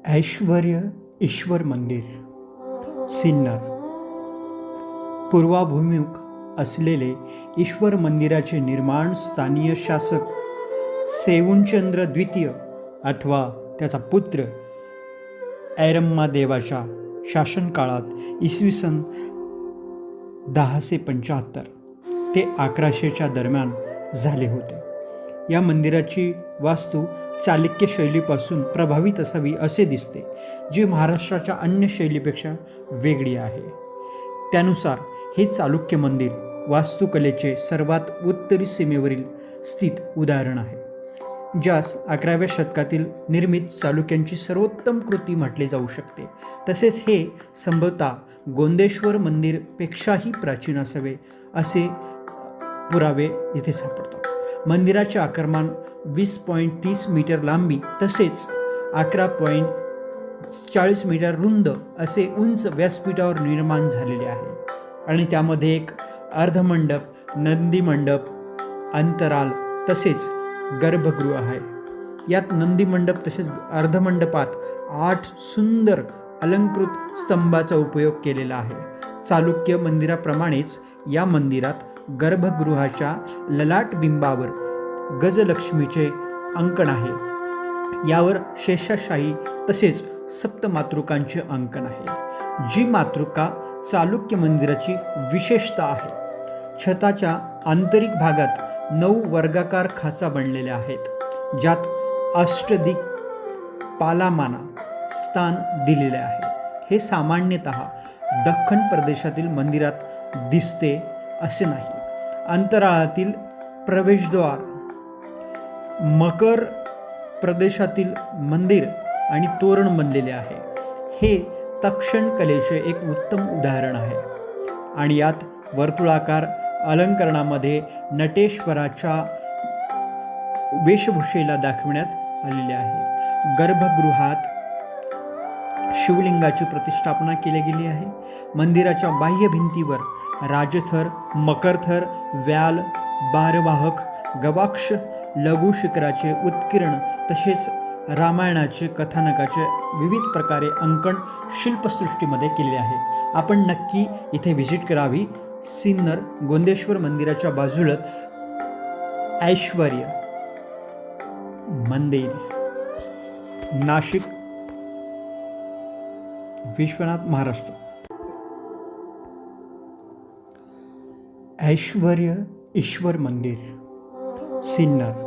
ऐश्वर्य ईश्वर मंदिर सिन्नर पूर्वाभिमुख असलेले ईश्वर मंदिराचे निर्माण स्थानीय शासक सेवुणचंद्र द्वितीय अथवा त्याचा पुत्र ऐरम्मादेवाच्या शासनकाळात इसवी सन 1075 ते 1100च्या दरम्यान झाले होते. या मंदिराची वास्तू चालुक्य शैलीपासून प्रभावित असावी असे दिसते, जी महाराष्ट्राच्या अन्य शैलीपेक्षा वेगळी आहे. त्यानुसार हे चालुक्य मंदिर वास्तुकलेचे सर्वात उत्तरी सीमेवरील स्थित उदाहरण आहे, ज्यास 11व्या शतकातील निर्मित चालुक्यांची सर्वोत्तम कृती म्हटले जाऊ शकते. तसेच हे संभवतः गोंदेश्वर मंदिरपेक्षाही प्राचीन असावे असे पुरावे इथे सापडतात. मंदिराचे आकारमान 20.30 मीटर लांबी तसेच 11.40 मीटर रुंद असे उंच व्यासपीठावर निर्माण झालेले आहे आणि त्यामध्ये एक अर्धमंडप, नंदीमंडप, अंतराल तसेच गर्भगृह आहे. यात नंदीमंडप तसेच अर्धमंडपात 8 सुंदर अलंकृत स्तंभाचा उपयोग केलेला आहे. चालुक्य मंदिराप्रमाणेच या मंदिरात गर्भगृहाच्या ललाट बिंबावर गजलक्ष्मीचे अंकन आहे. यावर शेषशाही तसेच सप्तमातृकांचे अंकन आहे, जी मातृका चालुक्य मंदिराची विशेषता आहे. छताच्या आंतरिक भागात 9 वर्गाकार खाचा बनलेल्या आहेत, ज्यात अष्टदिक्पालामाना स्थान दिलेले आहे. हे सामान्यतः दख्खन प्रदेशातील मंदिरात दिसते असे नाही. अंतराळातील प्रवेशद्वार मकर प्रदेशातील मंदिर आणि तोरण बनलेले आहे. हे तक्षण कलेचे एक उत्तम उदाहरण आहे आणि यात वर्तुळाकार अलंकरणामध्ये नटेश्वराच्या वेशभूषेला दाखविण्यात आलेले आहे. गर्भगृहात शिवलिंगाची प्रतिष्ठापना केली गेली आहे. मंदिराच्या बाह्य भिंतीवर राजथर, मकरथर, व्याल, बारवाहक, गवाक्ष, लघु शिखराचे उत्कीर्ण तसेच रामायणाचे कथानकाचे विविध प्रकारे अंकन शिल्पसृष्टीमध्ये केले आहे. आपण नक्की इथे व्हिजिट करावी. सिन्नर गोंदेश्वर मंदिराच्या बाजूलाच ऐश्वर्य मंदिर, नाशिक, विश्वनाथ, महाराष्ट्र. ऐश्वर्य ईश्वर मंदिर सिन्नर